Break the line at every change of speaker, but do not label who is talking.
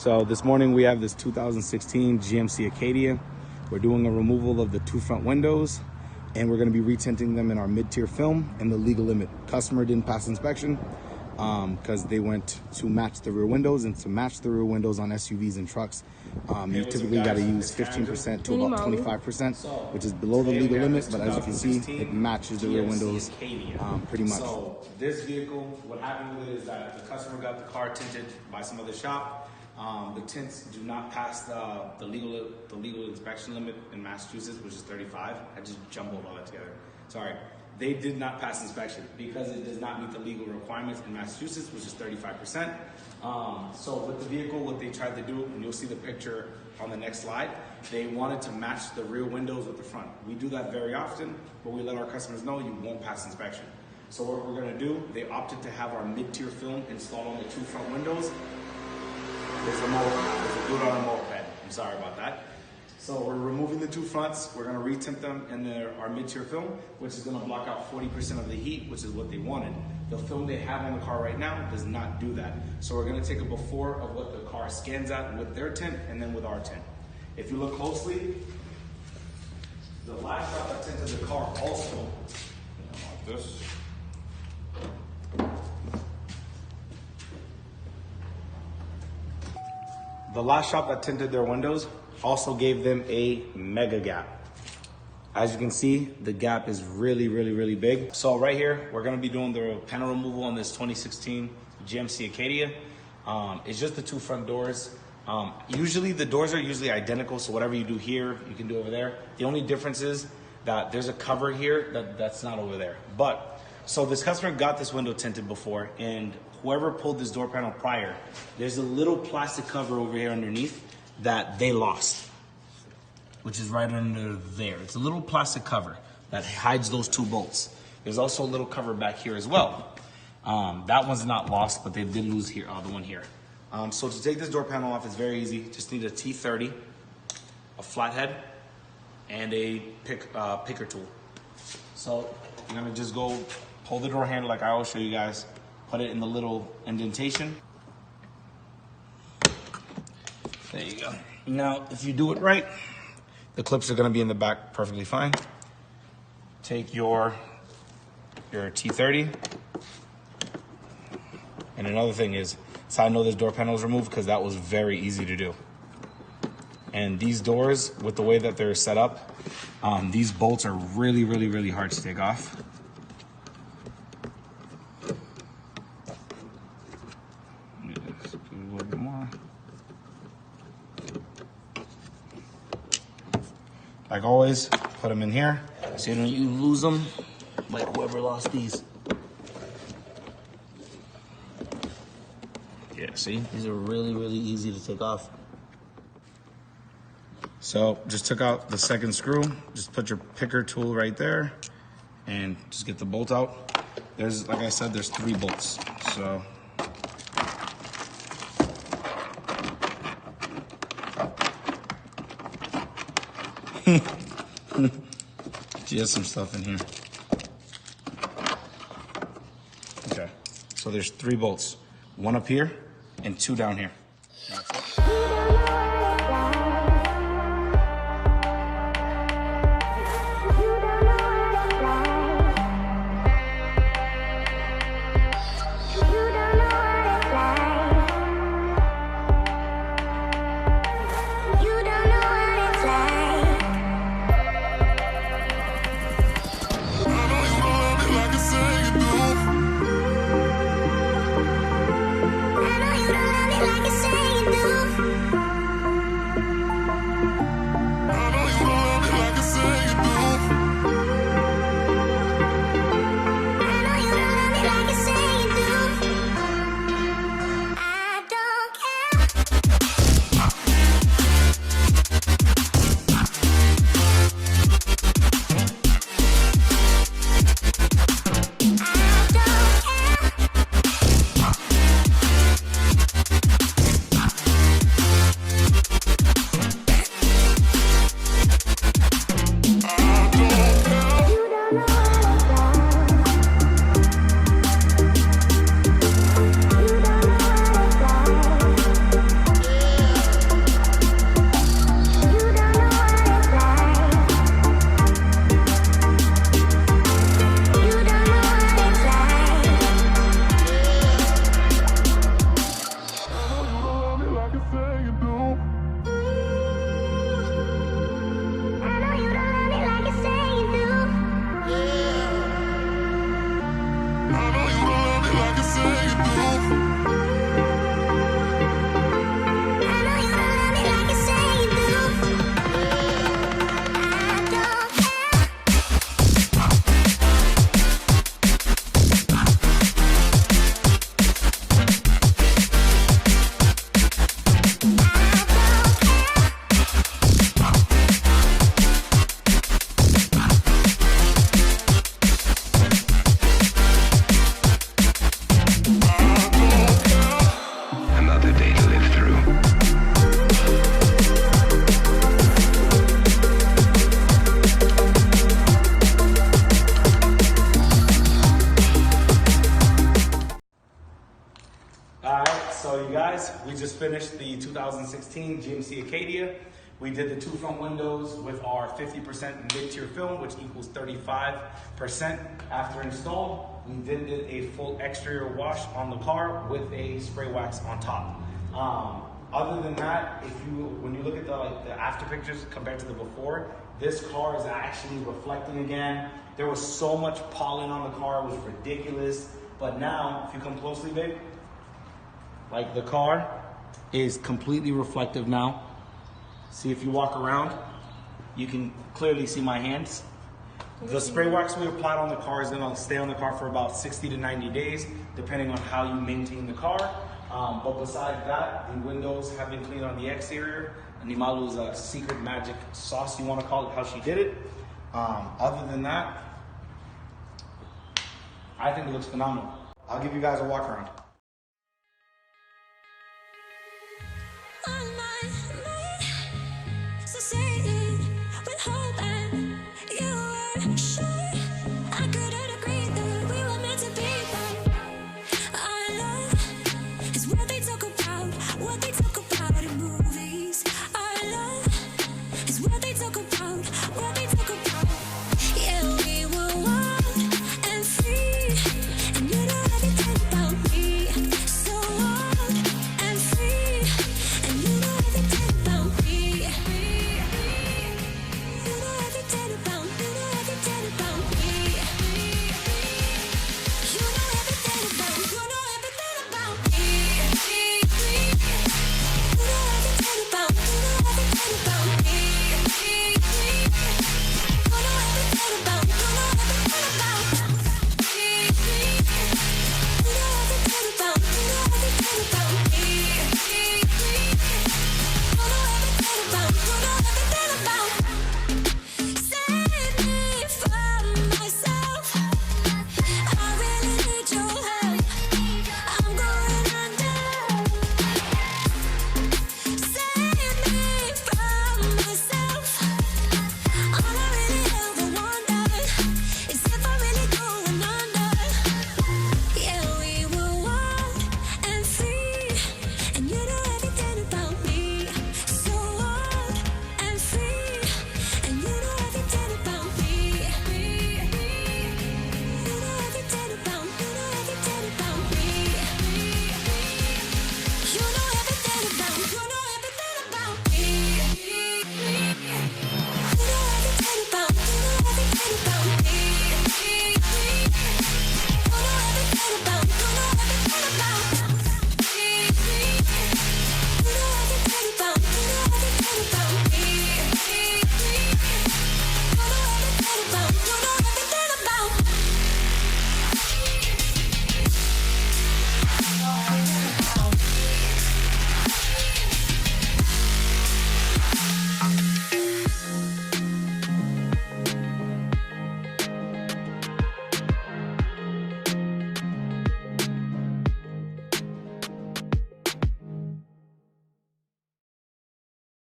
So this morning we have this 2016 GMC Acadia. We're doing a removal of the two front windows, and we're going to be retinting them in our mid-tier film and the legal limit. Customer didn't pass inspection because they went to match the rear windows, and to match the rear windows on SUVs and trucks, you typically got to use 15% to about 25%, which is below the legal limit, but as you can see, it matches the rear windows pretty much.
So this vehicle, what happened with it is that the customer got the car tinted by some other shop. The tints do not pass the legal inspection limit in Massachusetts, which is 35. I just jumbled all that together. Sorry. They did not pass inspection because it does not meet the legal requirements in Massachusetts, which is 35%. So with the vehicle, what they tried to do, and you'll see the picture on the next slide, they wanted to match the rear windows with the front. We do that very often, but we let our customers know you won't pass inspection. So what we're gonna do, they opted to have our mid-tier film installed on the two front windows. There's a dude on a moped. I'm sorry about that. So we're removing the two fronts. We're gonna retint them in our mid-tier film, which is gonna block out 40% of the heat, which is what they wanted. The film they have on the car right now does not do that. So we're gonna take a before of what the car scans at with their tint and then with our tint. If you look closely, the last shot that tinted the car also, like this. The last shop that tinted their windows also gave them a mega gap. As you can see, the gap is really, really, really big. So right here, we're gonna be doing the panel removal on this 2016 GMC Acadia. It's just the two front doors. Usually the doors are usually identical, so whatever you do here, you can do over there. The only difference is that there's a cover here that's not over there. But, so this customer got this window tinted before, and whoever pulled this door panel prior, there's a little plastic cover over here underneath that they lost, which is right under there. It's a little plastic cover that hides those two bolts. There's also a little cover back here as well. That one's not lost, but they did lose here, the one here. So to take this door panel off, it's very easy. Just need a T30, a flathead, and a picker tool. So you're gonna just go pull the door handle like I always show you guys, put it in the little indentation. There you go. Now, if you do it right, the clips are gonna be in the back perfectly fine. Take your T30. And another thing is, so I know this door panel is removed because that was very easy to do. And these doors, with the way that they're set up, these bolts are really, really, really hard to take off. Just put a little bit more. Like always, put them in here so you don't lose them like whoever lost these. Yeah, see? These are really, really easy to take off. So just took out the second screw. Just put your picker tool right there and just get the bolt out. There's, like I said, there's 3 bolts. So she has some stuff in here. Okay, so there's 3 bolts. 1 up here and 2 down here. That's it.
another day to live through.
Alright, so you guys, we just finished the 2016 GMC Acadia. We did the 2 front windows with our 50% mid-tier film, which equals 35% after install. We then did a full exterior wash on the car with a spray wax on top. Other than that, when you look at the after pictures compared to the before, this car is actually reflecting again. There was so much pollen on the car, it was ridiculous. But now, if you come closely, babe, like the car is completely reflective now. See, if you walk around, you can clearly see my hands. The spray wax we applied on the car is gonna stay on the car for about 60 to 90 days, depending on how you maintain the car. But besides that, the windows have been cleaned on the exterior. Nimalu's a secret magic sauce, you wanna call it, how she did it. Other than that, I think it looks phenomenal. I'll give you guys a walk around.
What they talk about, what they talk